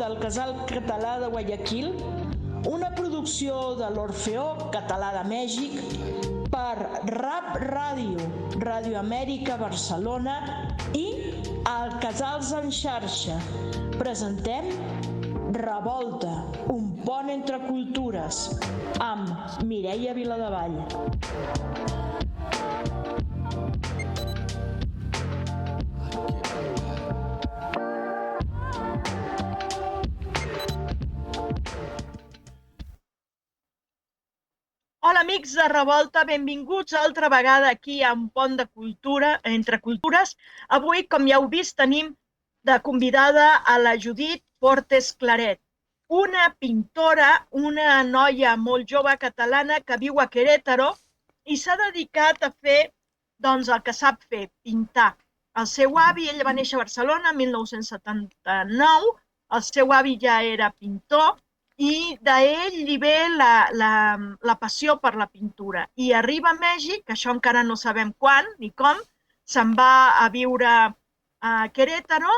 del Casal Català de Guayaquil, una producció de l'Orfeó Català de Mèxic per Rap Ràdio, Ràdio Amèrica Barcelona i el Casals en xarxa. Presentem Revolta, un pont entre cultures, amb Mireia Viladevall. Hola amics de Revolta, benvinguts altra vegada aquí a un pont de cultura, entre cultures. Avui, com ja heu vist, tenim de convidada a la Judit Portes Claret, una pintora, una noia molt jove catalana que viu a Querétaro i s'ha dedicat a fer el que sap fer, pintar. El seu avi, ell va néixer a Barcelona en 1979, el seu avi ja era pintor, i d'ell li ve la passió per la pintura. I arriba a Mèxic, això encara no sabem quan ni com, se'n va a viure a Querétaro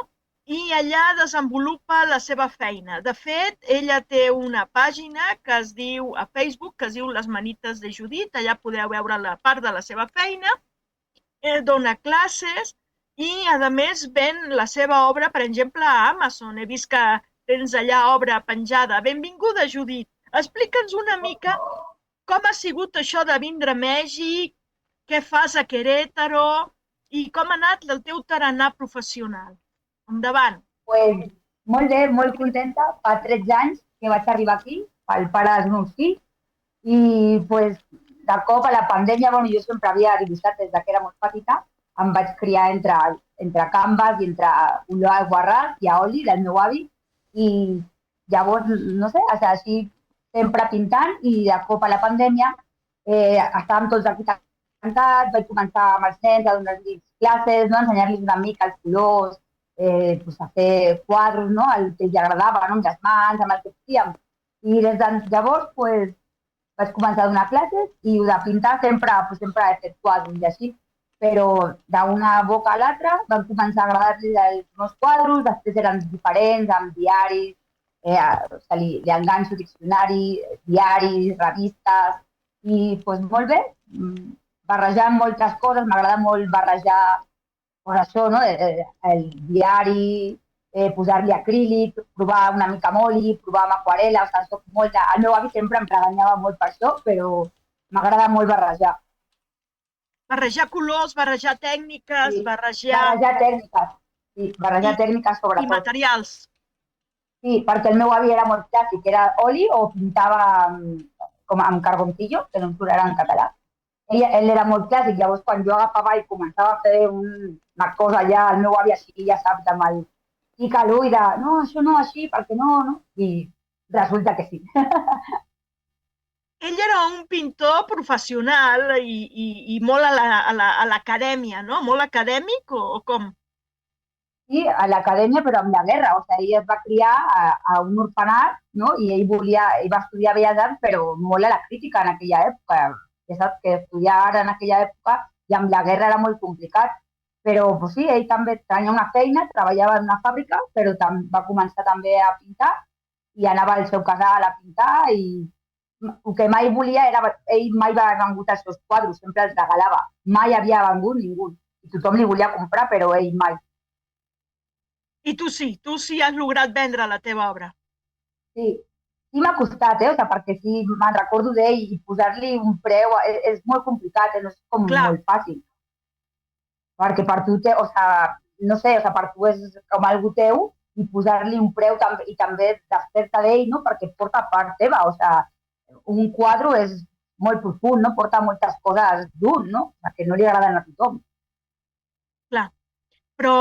i allà desenvolupa la seva feina. De fet, ella té una pàgina que es diu, a Facebook, que es diu Les Manites de Judit, allà podeu veure la part de la seva feina, dona classes i, a més, ven la seva obra, per exemple, a Amazon. He vist que tens allà obra penjada. Benvinguda, Judit. Explica'ns una mica com ha sigut això de vindre a Mèxic, què fas a Querétaro i com ha anat el teu tarannà professional. Endavant. Pues, molt bé, molt contenta. Fa 13 anys que vaig arribar aquí, pel pare dels meus fills, i pues, de cop a la pandèmia, bueno, jo sempre havia dibuixat des que era molt petita, em vaig criar entre Canvas i entre Ulloa de Guarràs i a oli, del meu avi, i llavors, no sé, així sempre pintant, i de cop a la pandèmia estàvem tots aquí tancats, vaig començar amb els nens a donar-los classes, no? Ensenyar-los una mica els colors, pues, a fer quadros, no? El que els agradava, no? Amb les mans, amb el que fèiem. I des de llavors pues, vaig començar a donar classes i de pintar sempre he fet quadros i així, però d'una boca a l'altra van començar a agradar-li els meus quadros, després eren diferents, amb diaris, li enganxo diccionari, diaris, revistes, i pues, molt bé, barrejant moltes coses, m'agrada molt barrejar pues, això, no? El diari, posar-li acrílic, provar una mica amb oli, provar amb aquarel·la, soc molt... El meu avi sempre em regañava molt per això, però m'agrada molt barrejar. Barrejar colors, barrejar tècniques, sí, barrejar tècniques, sí, barrejar tècniques sobretot. I materials. Sí, perquè el meu avi era molt clàssic, era oli o pintava com amb carboncillo, que no em surt ara en català. Ell era molt clàssic, llavors quan jo agafava i començava a fer una cosa allà, el meu avi així, ja saps, amb el pica l'ull de, no, això no, així, perquè no, no? I resulta que sí. Ell era un pintor professional i molt a l'acadèmia, no? Molt acadèmic o com? Sí, a l'acadèmia, però amb la guerra. O sigui, ell es va criar a un orfenat, no? I ell va estudiar Belles Arts, però molt a la crítica en aquella època. Ja saps que estudiar ara en aquella època i amb la guerra era molt complicat. Però pues sí, ell també tenia una feina, treballava en una fàbrica, però va començar també a pintar i anava al seu casal a pintar i el que mai volia era... Ell mai va vengut els seus quadros, sempre els regalava. Mai havia vengut ningú. I tothom li volia comprar, però ell mai. I tu sí has lograt vendre la teva obra. Sí, sí m'ha costat, o sigui, perquè sí, me'n recordo d'ell i posar-li un preu és molt complicat, no és com molt fàcil. Perquè per tu, o sigui, no sé, per tu és com algú teu i posar-li un preu i també desfer-te d'ell, no? Perquè porta part teva, o sigui, un quadre és molt profund, no? Porta moltes coses d'un, no? Perquè no li agraden a tothom. Clar. Però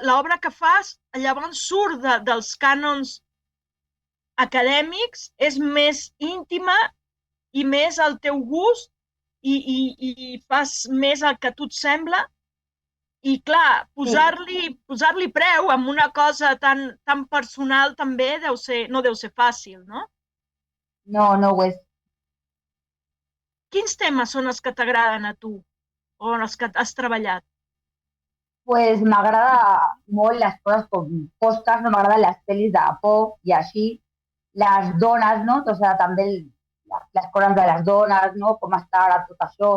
l'obra que fas llavors surt dels cànons acadèmics, és més íntima i més al teu gust i fas més el que a tu et sembla. I clar, posar-li preu amb una cosa tan personal també no deu ser fàcil, no? No, no ho és. Quins temes són els que t'agraden a tu o els que has treballat? pues m'agrada molt les coses com fosques, no m'agraden les pel·lis de por i així. Les dones, no? O sigui, també les coses de les dones, no? Com està ara tot això.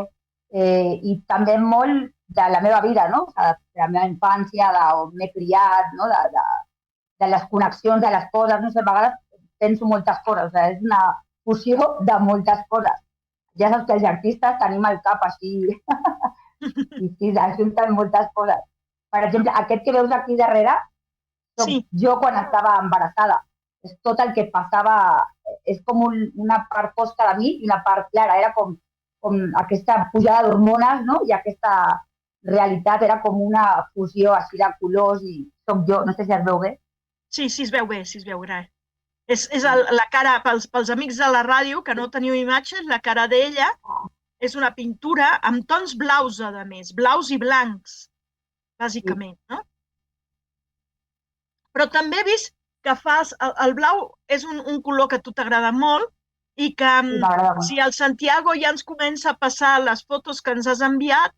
I també molt de la meva vida, no? O sigui, de la meva infància, d'on m'he criat, no? De les connexions de les coses, no sé, a vegades penso moltes coses, o sigui, és una fusió de moltes coses. Ja saps que els artistes tenim el cap així i sí, ajunten moltes coses. Per exemple, aquest que veus aquí darrere, soc jo quan estava embarassada. És tot el que passava, és com una part fosca de mi i una part clara. Era com aquesta pujada d'hormones, no? I aquesta realitat era com una fusió així de colors i soc jo, no sé si es veu bé. Sí, sí, es veu bé, sí, es veu bé. És la cara, pels amics de la ràdio, que no teniu imatges, la cara d'ella és una pintura amb tons blaus, a més, blaus i blancs, bàsicament, no? Però també he vist que el blau és un color que a tu t'agrada molt i que si el Santiago ja ens comença a passar les fotos que ens has enviat,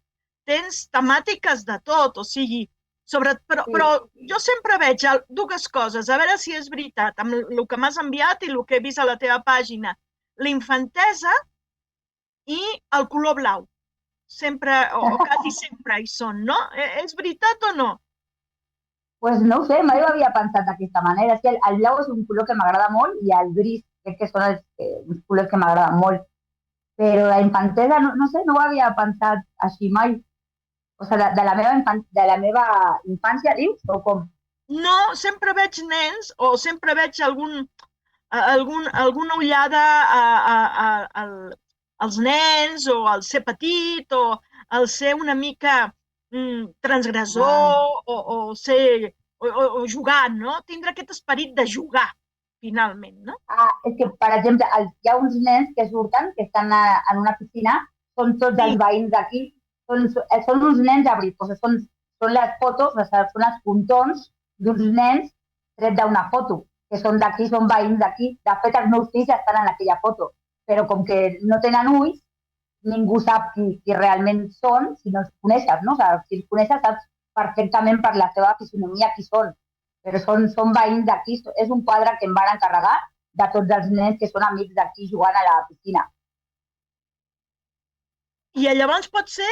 tens temàtiques de tot, o sigui, però jo sempre veig dues coses, a veure si és veritat, amb el que m'has enviat i el que he vist a la teva pàgina. La infantesa i el color blau. Sempre, o quasi sempre hi són, no? És veritat o no? Pues no ho sé, mai ho havia pensat d'aquesta manera. És que el blau és un color que m'agrada molt i el gris crec que són els colors que m'agraden molt. Però la infantesa, no sé, no ho havia pensat així mai. O sigui, de la meva infància, dius, o com? No, sempre veig nens o sempre veig alguna ullada als nens o al ser petit o al ser una mica transgressor o jugant, no? Tindre aquest esperit de jugar, finalment, no? És que, per exemple, hi ha uns nens que surten, que estan en una piscina, són tots els veïns d'aquí, són uns nens abrits, són les fotos, són els puntons d'uns nens tret d'una foto, que són d'aquí, són veïns d'aquí. De fet, els meus fills estan en aquella foto, però com que no tenen ulls, ningú sap qui realment són si no els coneixes, no? O sigui, si els coneixes saps perfectament per la seva fisionomia qui són, però són veïns d'aquí. És un quadre que em van encarregar de tots els nens que són amics d'aquí jugant a la piscina. I llavors pot ser,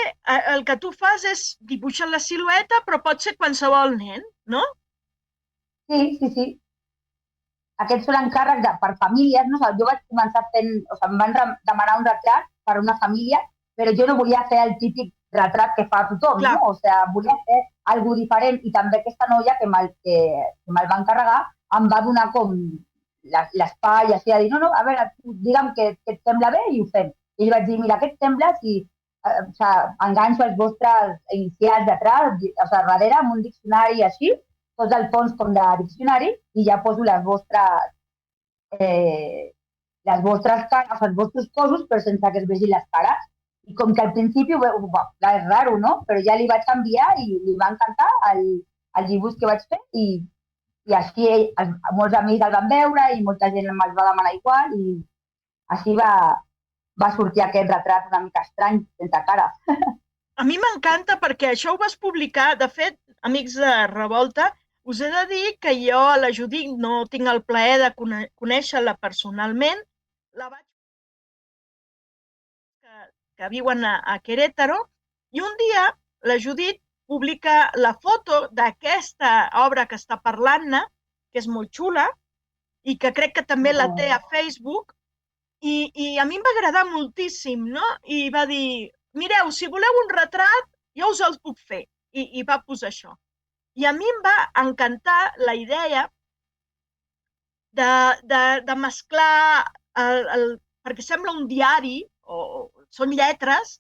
el que tu fas és dibuixar la silueta, però pot ser qualsevol nen, no? Sí. Aquests són encàrrecs per famílies, no? Jo vaig començar fent, em van demanar un retrat per una família, però jo no volia fer el típic retrat que fa tothom, no? O sigui, volia fer alguna diferent i també aquesta noia que me'l va encarregar em va donar com l'espai, així, a dir, no, a veure, digue'm que et sembla bé i ho fem. I li vaig dir, mira, què et sembla si enganxo els vostres inicials darrere, darrere amb un diccionari així, tots el fons com de diccionari i ja poso les vostres cares, els vostres cossos, però sense que es vegin les cares. I com que al principi és raro, no? Però ja li vaig enviar i li va encantar el dibuix que vaig fer i així molts amics el van veure i molta gent me'ls va demanar igual i així va sortir aquest retrat una mica estrany, sense cara. A mi m'encanta perquè això ho vas publicar. De fet, amics de Revolta, us he de dir que jo a la Judit no tinc el plaer de conèixer-la personalment. La vaig que viuen a Querétaro i un dia la Judit publica la foto d'aquesta obra que està parlant-ne, que és molt xula i que crec que també la té a Facebook. I a mi em va agradar moltíssim, no? I va dir, mireu, si voleu un retrat, jo us el puc fer. I va posar això. I a mi em va encantar la idea de mesclar, perquè sembla un diari, o són lletres,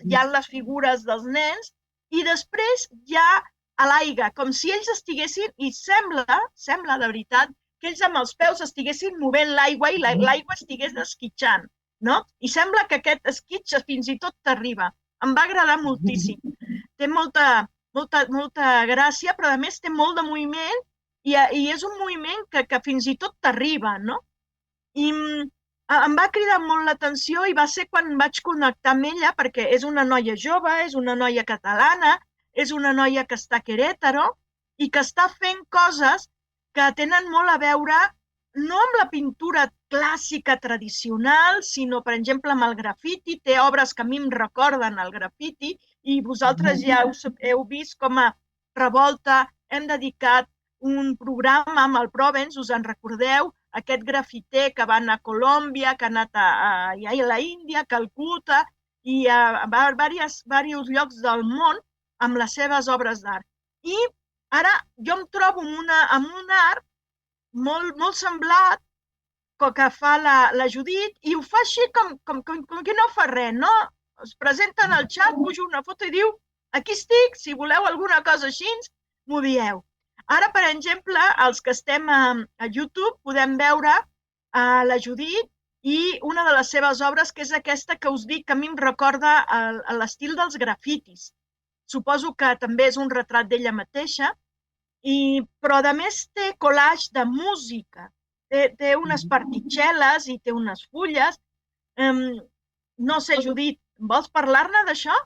hi ha les figures dels nens, i després hi ha a l'aigua, com si ells estiguessin, i sembla de veritat, que ells amb els peus estiguessin movent l'aigua i l'aigua estigués esquitxant, no? I sembla que aquest esquitx fins i tot t'arriba. Em va agradar moltíssim. Té molta gràcia, però a més té molt de moviment i és un moviment que fins i tot t'arriba, no? I em va cridar molt l'atenció i va ser quan vaig connectar amb ella perquè és una noia jove, és una noia catalana, és una noia que està a Querétaro i que està fent coses que tenen molt a veure no amb la pintura clàssica tradicional, sinó, per exemple, amb el grafiti. Té obres que a mi em recorden el grafiti i vosaltres ja heu vist com a Revolta hem dedicat un programa amb el Provence, us en recordeu? Aquest grafiter que va anar a Colòmbia, que ha anat a la Índia, a Calcuta i a diversos llocs del món amb les seves obres d'art. I ara jo em trobo amb un art molt semblat que fa la Judit i ho fa així com que no fa res, no? Es presenta en el xat, puja una foto i diu aquí estic, si voleu alguna cosa així, m'ho dieu. Ara, per exemple, els que estem a YouTube podem veure la Judit i una de les seves obres, que és aquesta que us dic que a mi em recorda l'estil dels grafitis. Suposo que també és un retrat d'ella mateixa, però a més té collage de música. Té unes particel·les i té unes fulles. No sé, Judit, vols parlar-ne d'això?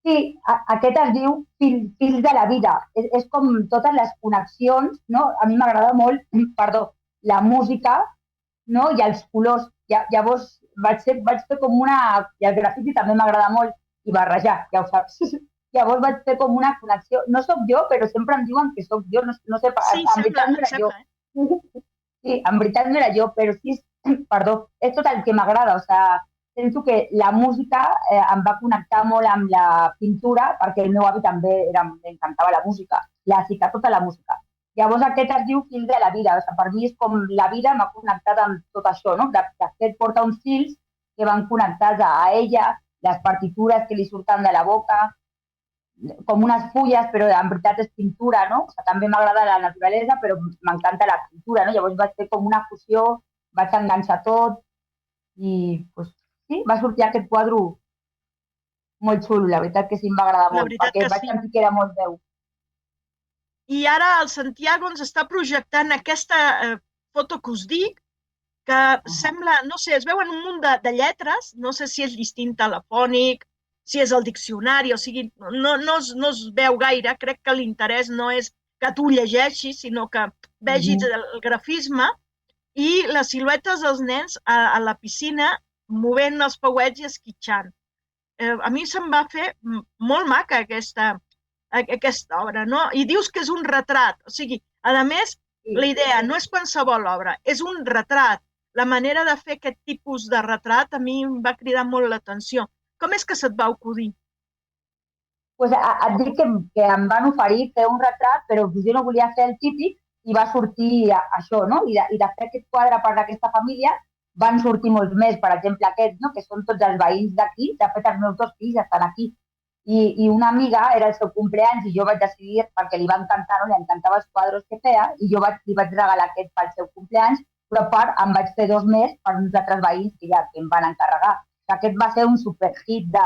Sí, aquest es diu Fils de la vida. És com totes les connexions, no? A mi m'agrada molt, la música, no? I els colors. Llavors vaig fer com una... I el grafiti també m'agrada molt, i barrejar, ja ho saps. Llavors vaig fer com una connexió. No sóc jo, però sempre em diuen que sóc jo. No sé, sí, en veritat no era jo. Sí, en veritat no era jo, però sí, és tot el que m'agrada. O sigui, penso que la música em va connectar molt amb la pintura, perquè el meu avi també m'encantava la música, clàssica, tota la música. Llavors aquest es diu Fils de la vida. O sigui, per mi és com la vida m'ha connectat amb tot això, no? De fet, porta uns fils que van connectats a ella, les partitures que li surten de la boca, com unes fulles, però en veritat és pintura, no? O sigui, també m'agrada la naturalesa, però m'encanta la pintura, no? Llavors vaig fer com una fusió, vaig enganxar tot i, doncs, sí, va sortir aquest quadre molt xulo, la veritat que sí em va agradar molt, perquè vaig sentir que era molt meu. I ara el Santiago ens està projectant aquesta foto que us dic, que sembla, no sé, es veuen un munt de lletres, no sé si és distint telefònic, si és el diccionari, o sigui, no es veu gaire, crec que l'interès no és que tu llegeixis, sinó que vegis el grafisme i les siluetes dels nens a la piscina movent els pauets i esquitxant. A mi se'm va fer molt maca aquesta obra, no? I dius que és un retrat, o sigui, a més, la idea no és qualsevol obra, és un retrat. La manera de fer aquest tipus de retrat a mi em va cridar molt l'atenció. Com és que se't va acudir? Pues et dic que em van oferir fer un retrat, però jo no volia fer el típic i va sortir això, no? I de fer aquest quadre per a aquesta família van sortir molts més, per exemple aquests, no? Que són tots els veïns d'aquí, de fet els meus 2 fills estan aquí. I una amiga, era el seu cumpleaños i jo vaig decidir, perquè li va encantar, no? Li encantava els quadres que feia, i jo li vaig regalar aquest pel seu cumpleaños, però a part em vaig fer 2 més per uns altres veïns que em van encarregar. Aquest va ser un superhit de...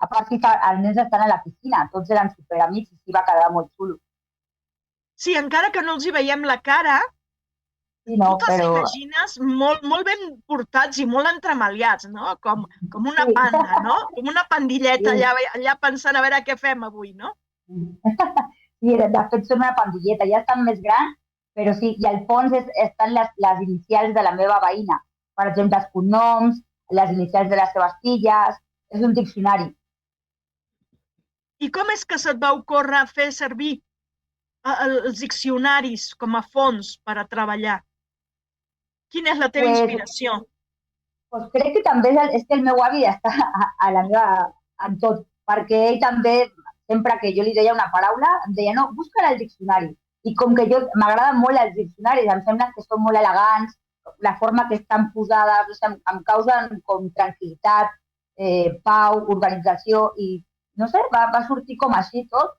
A part que els nens estan a la piscina, tots eren superamics i sí va quedar molt xulo. Sí, encara que no els hi veiem la cara, tu te'ls imagines molt ben portats i molt entremaliats, no? Com una panda, no? Com una pandilleta allà pensant a veure què fem avui, no? Sí, de fet són una pandilleta, ja estan més grans, però sí, i al fons estan les inicials de la meva veïna. Per exemple, els cognoms, les inicials de les seves filles, és un diccionari. I com és que se't va ocórrer fer servir els diccionaris com a fons per a treballar? Quina és la teva inspiració? Pues crec que també és que el meu avi està en tot, perquè ell també, sempre que jo li deia una paraula, em deia, no, busca-la al diccionari. I com que m'agraden molt els diccionaris, em sembla que són molt elegants, la forma que estan posades, em causen com tranquil·litat, pau, organització, i no sé, va sortir com així tot,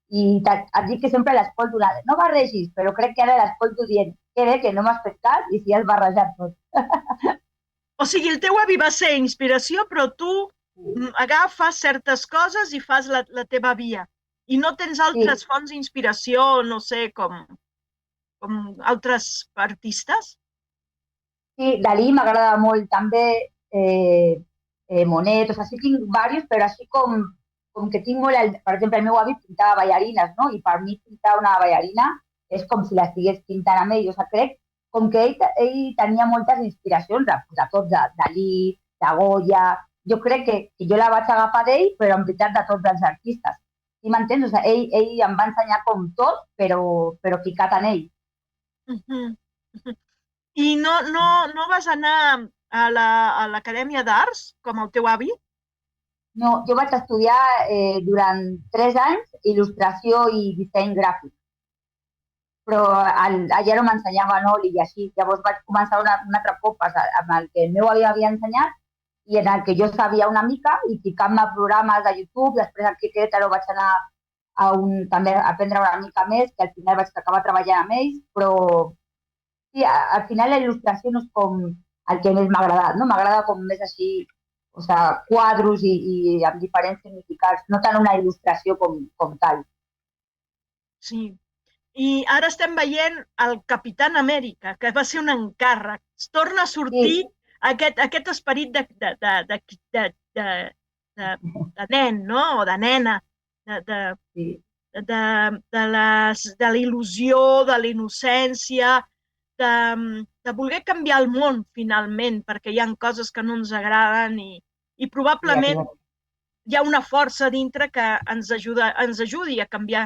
i et dic que sempre l'escolto, no barregis, però crec que ara l'escolto dient que bé, que no m'has fet cas i si has barrejat tot. O sigui, el teu avi va ser inspiració, però tu agafes certes coses i fas la teva via. I no tens altres fonts d'inspiració, no sé, com altres artistes? Sí, Dalí m'agrada molt, també Monet, o sigui, sí tinc diversos, però així com com que tinc molt... Per exemple, el meu avi pintava ballarines, no? I per mi pintar una ballarina és com si l'estigués pintant amb ell. O sigui, crec com que ell tenia moltes inspiracions de tots, de Dalí, de Goya. Jo crec que jo la vaig agafar d'ell, però en veritat de tots els artistes. Sí m'entens? O sigui, ell em va ensenyar com tot, però ficat en ell. I no vas anar a l'Acadèmia d'Arts, com el teu avi? No, jo vaig estudiar durant 3 anys il·lustració i disseny gràfic, però allà no m'ensenyaven oli i així. Llavors vaig començar un altre cop amb el que el meu avi m'havia ensenyat i en el que jo sabia una mica i ficant-me a programes de YouTube. Després aquí a Querétaro vaig anar també a aprendre una mica més, que al final vaig acabar treballant amb ells, però sí, al final la il·lustració no és com el que més m'ha agradat, no? M'agrada com més així, o sigui, quadros i amb diferents significats, no tant una il·lustració com tal. Sí. I ara estem veient el Capitán Amèrica, que va ser un encàrrec. Es torna a sortir aquest esperit de nen, no? O de nena, de la il·lusió, de la innocència, de voler canviar el món, finalment, perquè hi ha coses que no ens agraden i probablement hi ha una força dintre que ens ajudi a canviar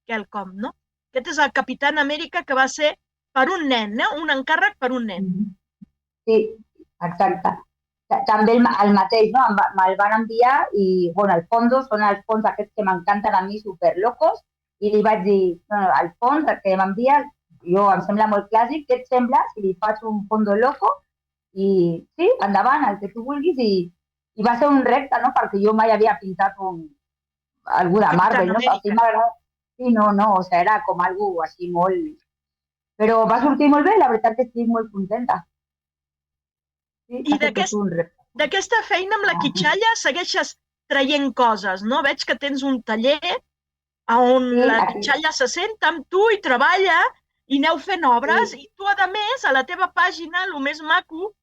quelcom, no? Aquest és el Capitán Amèrica, que va ser per un nen, un encàrrec per un nen. Sí, exacte. També el mateix, no? Me'l van enviar i, bueno, el fondo són els fons aquests que m'encanten a mi, superlocos, i li vaig dir, no, el fons que m'envia, jo em sembla molt clàssic, què et sembla si li faig un fondo loco? I sí, endavant, el que tu vulguis, i va ser un repte, no? Perquè jo mai havia pintat algú de Marvel, no? Sí, m'agrada. Sí, no, o sigui, era com algo així molt... Però va sortir molt bé, la veritat que estic molt contenta. Sí, i d'aquesta feina amb la quitxalla segueixes traient coses, no? Veig que tens un taller on la quitxalla se senta amb tu i treballa i aneu fent obres, i tu, a més, a la teva pàgina, el més maco,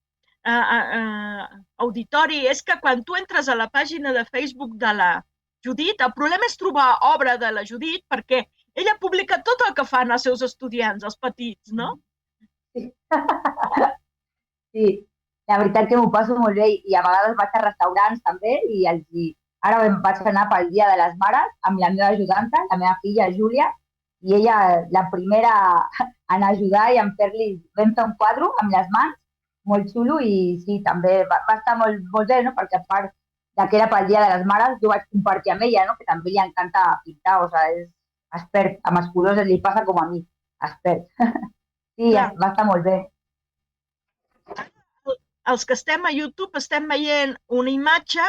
auditori, és que quan tu entres a la pàgina de Facebook de la Judit, el problema és trobar obra de la Judit, perquè ella publica tot el que fan els seus estudiants, els petits, no? Sí, la veritat que m'ho passo molt bé, i a vegades vaig a restaurants també, i ara vaig anar pel Dia de les Mares amb la meva ajudanta, la meva filla Júlia, i ella la primera en ajudar i en vam fer un quadre amb les mans, molt xulo, i sí, també va estar molt bé, no? Perquè a part que era pel Dia de les Mares, jo vaig compartir amb ella, no? Que també li encanta pintar, o sigui, és expert, amb els colors li passa com a mi, expert. Sí, va estar molt bé. Els que estem a YouTube estem veient una imatge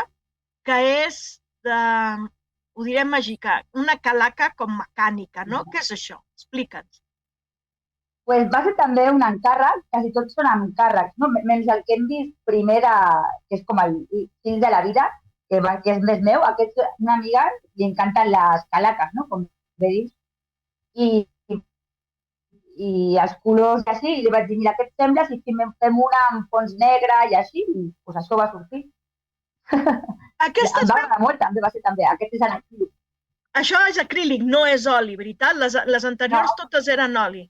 que és ho direm màgica, una calaca com mecànica, no? Què és això? Explica'ns. Pues va ser també un encàrrec, quasi tots són encàrrecs, no? Menys el que hem vist primer, que és com el fil de la vida, que és més meu. Aquest, una amiga, li encanten les calaques, no? Com bé dius. I els colors i així, i li vaig dir, mira, què et sembla si fem una amb fons negre i així? I pues això va sortir. Em va agradar molt, també va ser també. Aquest és en acrílic. Això és acrílic, no és oli, veritat? Les anteriors totes eren oli.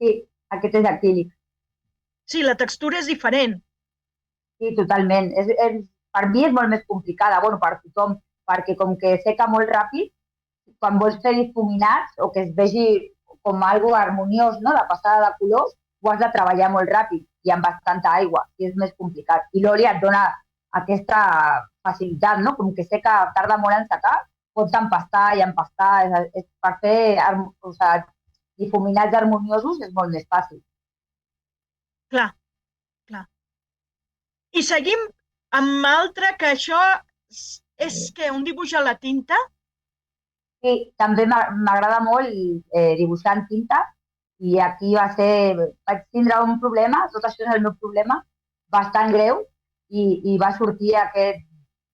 Sí, aquest és acrílic. Sí, la textura és diferent. Sí, totalment. Per mi és molt més complicada, bueno, per tothom, perquè com que seca molt ràpid, quan vols fer difuminats o que es vegi com algo harmoniós, no?, de passada de colors, ho has de treballar molt ràpid i amb bastanta aigua, i és més complicat. I l'oli et dona aquesta facilitat, no?, com que seca, tarda molt en secar, pots empastar i empastar, per fer difuminats harmoniosos és molt més fàcil. Clar. I seguim amb altre, que això és que un dibuix a la tinta? Sí, també m'agrada molt dibuixar en tinta, i aquí vaig tindre un problema, tot això és el meu problema, bastant greu, i va sortir aquest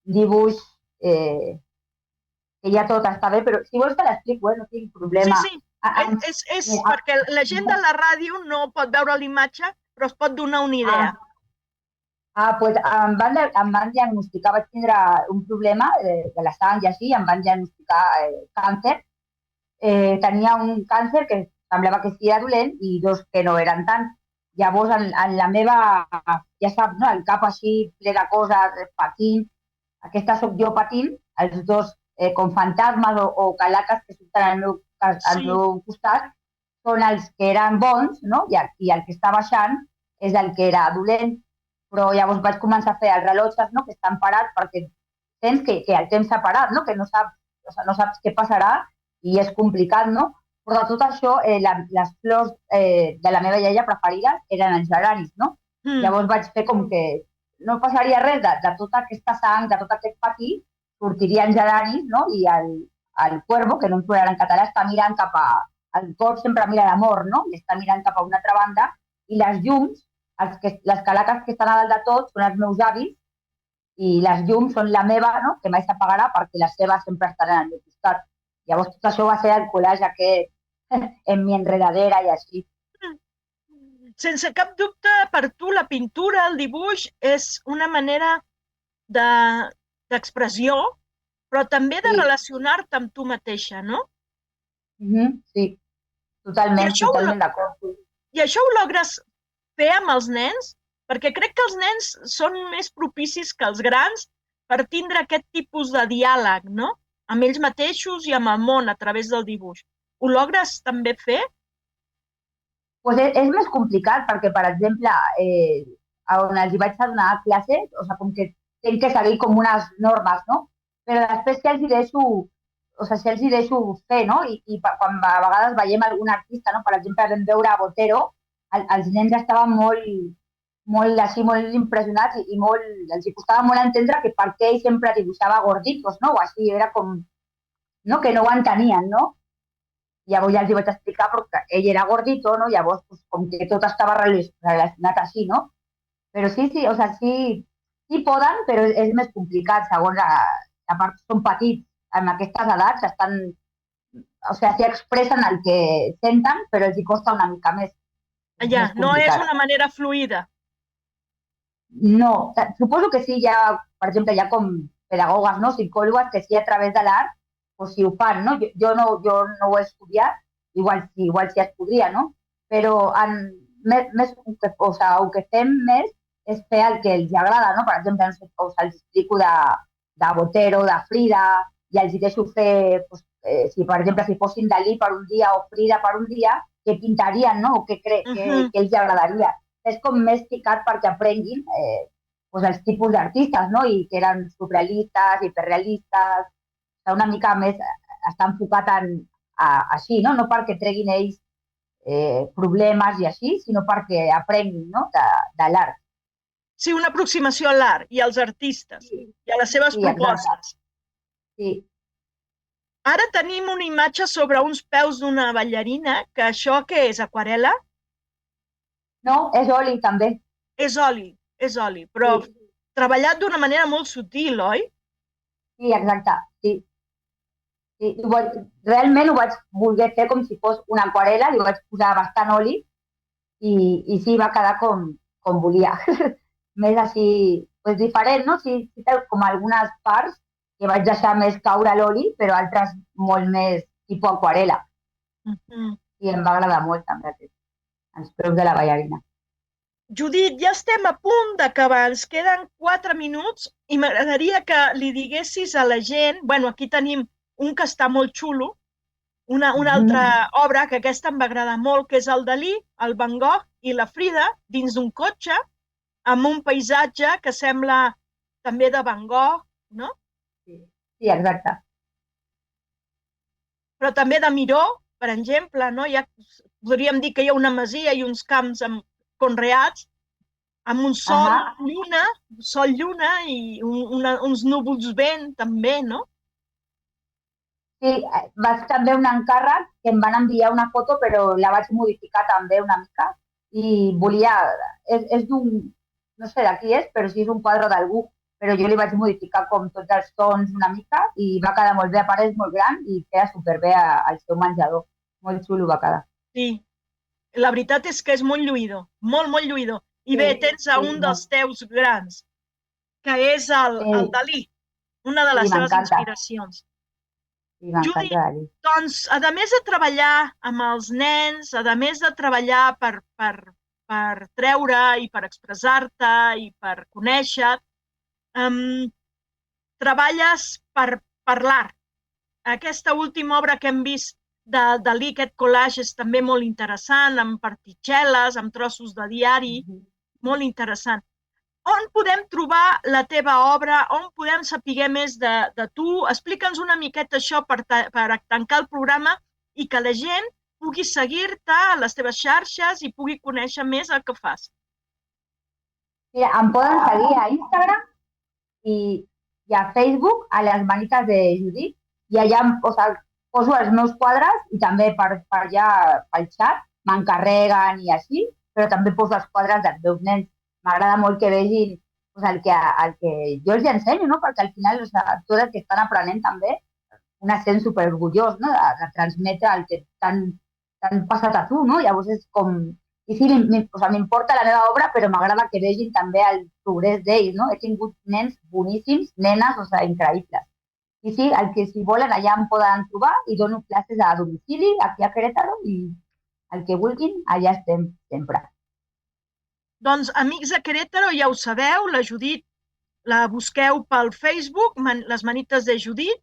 dibuix que ja tot està bé, però si vols te l'explico, no tinc problema. Sí, és perquè la gent de la ràdio no pot veure l'imatge, però es pot donar una idea. Pues em van diagnosticar, vaig tindre un problema de la sang i així, em van diagnosticar càncer. Tenia un càncer que semblava que sí era dolent i dos que no eren tant. Llavors, en la meva, ja saps, no? El cap així ple de coses, patint, aquesta sóc jo patint, els dos com fantasmes o calaques que surten al Sí. meu costat són els que eren bons, no? I el que està baixant és el que era dolent. Però llavors vaig començar a fer els rellotges, no? Que estan parats perquè sents que el temps s'ha parat, no? Que no saps, o sigui, no saps què passarà i és complicat, no? Però de tot això, les flors de la meva iaia preferides eren els geranis, no? Llavors vaig fer com que no passaria res de tota aquesta sang, de tot aquest patí, sortirien geranis, no? I el cuervo, que no em surt ara en català, està mirant cap a... El cor sempre mira la mort, no? I està mirant cap a una altra banda, i les llums, les calaques que estan a dalt de tot són els meus avis, i les llums són la meva, no? Que mai s'apagarà perquè les seves sempre estaran al meu costat. Llavors tot això va ser el collage aquest en mi enredadera i així. Sense cap dubte, per tu la pintura, el dibuix, és una manera d'expressió, però també de Sí. relacionar-te amb tu mateixa, no? Sí, totalment, I això totalment d'acord. Sí. I això ho logres fer amb els nens? Perquè crec que els nens són més propicis que els grans per tindre aquest tipus de diàleg, no? Amb ells mateixos i amb el món a través del dibuix. Ho logres també fer? Pues és més complicat perquè, per exemple, on els hi vaig a donar classes, o sigui, com que tinc que seguir com unes normes, no? Però després si els hi deixo, o sigui, si els hi deixo fer, no? I quan a vegades veiem algun artista, no? Per exemple, vam veure a Botero, els nens estaven molt impressionats i els hi costava molt entendre que per què ell sempre dibuixava gorditos, no? O així, era com, no? Que no ho entenien, no? Llavors ja els hi vaig explicar perquè ell era gordito, no? Llavors, pues, com que tot estava relacionat així, no? Però sí, o sigui, sí poden, però és més complicat, segons a part són petits, en aquestes edats estan, o sigui, sí expressen el que senten, però els hi costa una mica més. Ja, no és una manera fluida. No, suposo que sí, per exemple, hi ha com pedagogues, no? Psicòlogues que sí a través de l'art o si ho fan, no? Jo no ho he estudiat, igual sí es podria, no? Però el que fem més és fer el que els agrada, no? Per exemple, no sé, els explico de Botero, de Frida, i els deixo fer, si per exemple, si fossin Dalí per un dia o Frida per un dia, què pintarien, no? O què els agradaria. És com més ficat perquè aprenguin els tipus d'artistes, no? I que eren surrealistes, hiperrealistes, una mica més està enfocat així, no? No perquè treguin ells problemes i així, sinó perquè aprenguin, no? De l'art. Sí, una aproximació a l'art i als artistes i a les seves propostes. Sí. Ara tenim una imatge sobre uns peus d'una ballarina, que això què és, aquarel·la? No, és oli també. És oli, però treballat d'una manera molt sutil, oi? Sí, exacte, sí. Realment ho vaig voler fer com si fos una aquarel·la, li vaig posar bastant oli i sí, va quedar com volia. Més així, diferent, no? Sí, té com algunes parts que vaig deixar més caure l'oli, però altres molt més tipus aquarel·la. I em va agradar molt també els peus de la ballarina. Judit, ja estem a punt d'acabar, ens queden 4 minuts i m'agradaria que li diguessis a la gent, bueno, aquí tenim un que està molt xulo, una altra obra que aquesta em va agradar molt, que és el Dalí, el Van Gogh i la Frida dins d'un cotxe amb un paisatge que sembla també de Van Gogh, no? Sí, exacte. Però també de Miró, per exemple, no? Podríem dir que hi ha una masia i uns camps conreats amb un sol-lluna i uns núvols vent també, no? Sí, vaig també un encàrrec que em van enviar una foto, però la vaig modificar també una mica i volia, és d'un, no sé de qui és, però sí és un quadre d'algú, però jo li vaig modificar com tots els tons una mica i va quedar molt bé, a part és molt gran i queda superbé al seu menjador, molt xulo va quedar. Sí, la veritat és que és molt lluïdor, molt, molt lluïdor. I bé, tens a un dels teus grans, que és el Dalí, una de les seves inspiracions. Sí, m'encanta Dalí. Doncs, a més de treballar amb els nens, a més de treballar per treure i per expressar-te i per conèixer, treballes per l'art. Aquesta última obra que hem vist de Dalí, aquest collage, és també molt interessant, amb particel·les, amb trossos de diari, molt interessant. On podem trobar la teva obra? On podem saber més de tu? Explica'ns una miqueta això per tancar el programa i que la gent pugui seguir-te a les teves xarxes i pugui conèixer més el que fas. Mira, em poden seguir a Instagram i a Facebook, a les Manites de Judit, i allà poso els meus quadres i també per allà pel xat m'encarreguen i així, però també poso els quadres dels meus nens. M'agrada molt que vegin el que jo els ensenyo, no? Perquè al final tot el que estan aprenent també un sent superorgullós, no? De transmetre el que t'han passat a tu, no? Llavors és com... I sí, m'importa la meva obra, però m'agrada que vegin també el progrés d'ells, no? He tingut nens boníssims, nenes, increïbles. I sí, si volen, allà em poden trobar i dono classes a domicili, aquí a Querétaro, i el que vulguin, allà estem sempre. Doncs, amics de Querétaro, ja ho sabeu, la Judit la busqueu pel Facebook, les Manites de Judit,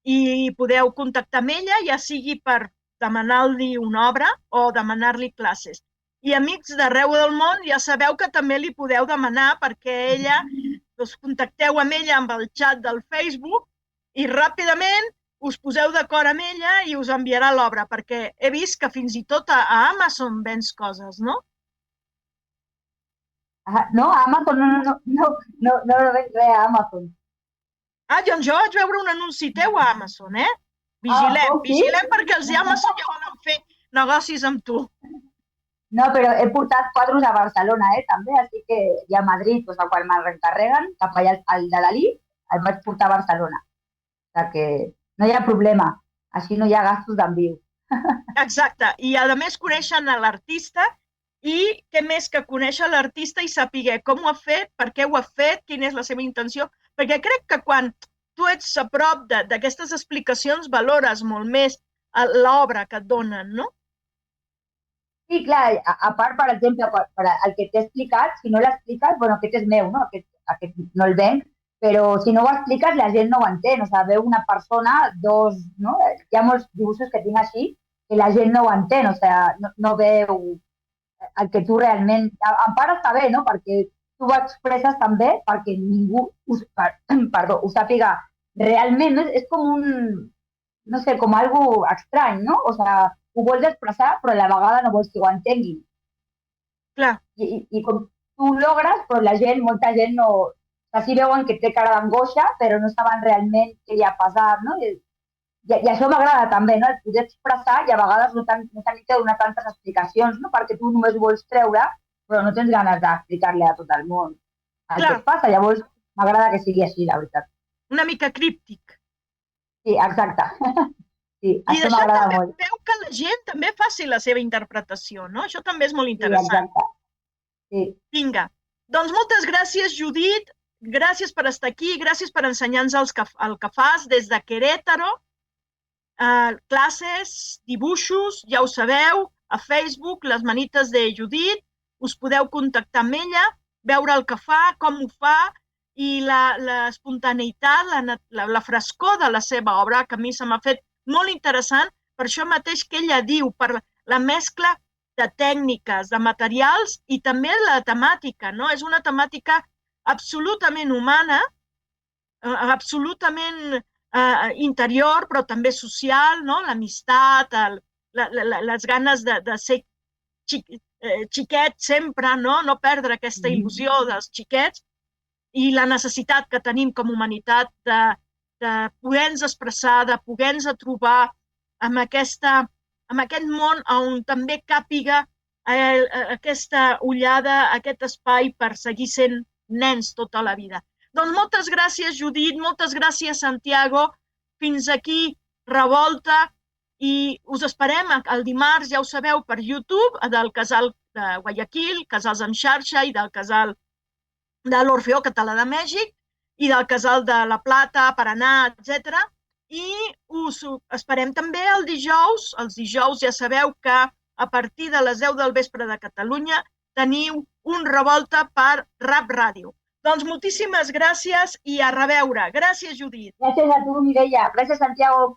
i podeu contactar amb ella, ja sigui per demanar-li una obra o demanar-li classes. I amics d'arreu del món, ja sabeu que també li podeu demanar perquè ella, doncs contacteu amb ella amb el xat del Facebook i ràpidament us poseu d'acord amb ella i us enviarà l'obra, perquè he vist que fins i tot a Amazon vens coses, no? No, a Amazon no veig res a Amazon. Doncs jo vaig veure un anunci teu a Amazon, Vigilem perquè els d'Amazon ja volen fer negocis amb tu. No, però he portat quadros a Barcelona, també, així que i a Madrid, quan me'l reencarreguen, cap allà al de Dalí, el vaig portar a Barcelona. O sigui que no hi ha problema, així no hi ha gastos d'enviu. Exacte, i a més coneixen l'artista i què més que conèixer l'artista i saber com ho ha fet, per què ho ha fet, quina és la seva intenció, perquè crec que quan tu ets a prop d'aquestes explicacions valores molt més l'obra que et donen, no? Sí, clar, a part, per exemple, el que t'he explicat, si no l'expliques, aquest és meu, no? Aquest no el venc, però si no ho expliques la gent no ho entén, veu una persona, dos, no? Hi ha molts dibuixos que tinc així que la gent no ho entén, no veu el que tu realment... En part està bé, no? Perquè tu ho expresses també perquè ningú ho sàpiga realment. No? És com no sé, com algo estrany, no? Ho vols expressar, però a la vegada no vols que ho entenguin. Clar. I com tu ho logres, però la gent, molta gent no... Sí veuen que té cara d'angoixa, però no saben realment què li ha passat, no? I això m'agrada també, no? El poder expressar i a vegades no tenir que donar tantes explicacions, no? Perquè tu només ho vols treure, però no tens ganes d'explicar-li a tot el món el que et passa. Llavors, m'agrada que sigui així, la veritat. Una mica críptic. Sí, exacte. Sí, això m'agrada molt. I veu que la gent també faci la seva interpretació, no? Això també és molt interessant. Sí, exacte. Sí. Vinga. Doncs moltes gràcies, Judit. Gràcies per estar aquí, gràcies per ensenyar-nos el que fas des de Querétaro. Classes, dibuixos, ja ho sabeu, a Facebook, les Manites de Judit, us podeu contactar amb ella, veure el que fa, com ho fa, i l'espontaneïtat, la frescor de la seva obra, que a mi se m'ha fet molt interessant, per això mateix que ella diu, per la mescla de tècniques, de materials i també la temàtica, no? És una temàtica absolutament humana, absolutament interior, però també social, no? L'amistat, les ganes de ser xiquet sempre, no perdre aquesta il·lusió dels xiquets i la necessitat que tenim com a humanitat de poder-nos expressar, de poder-nos trobar amb aquest món on també càpiga aquesta ullada, aquest espai per seguir sent nens tota la vida. Doncs moltes gràcies, Judit, moltes gràcies, Santiago. Fins aquí, Revolta, i us esperem el dimarts, ja ho sabeu, per YouTube, del Casal de Guayaquil, Casals en xarxa i del Casal de l'Orfeó Català de Mèxic i del Casal de la Plata, Paraná, etc. I us esperem també el dijous. Els dijous ja sabeu que a partir de les 10 del vespre de Catalunya teniu un Revolta per Rap Ràdio. Doncs moltíssimes gràcies i a reveure. Gràcies, Judit. Gràcies a tu, Mireia. Gràcies, Santiago.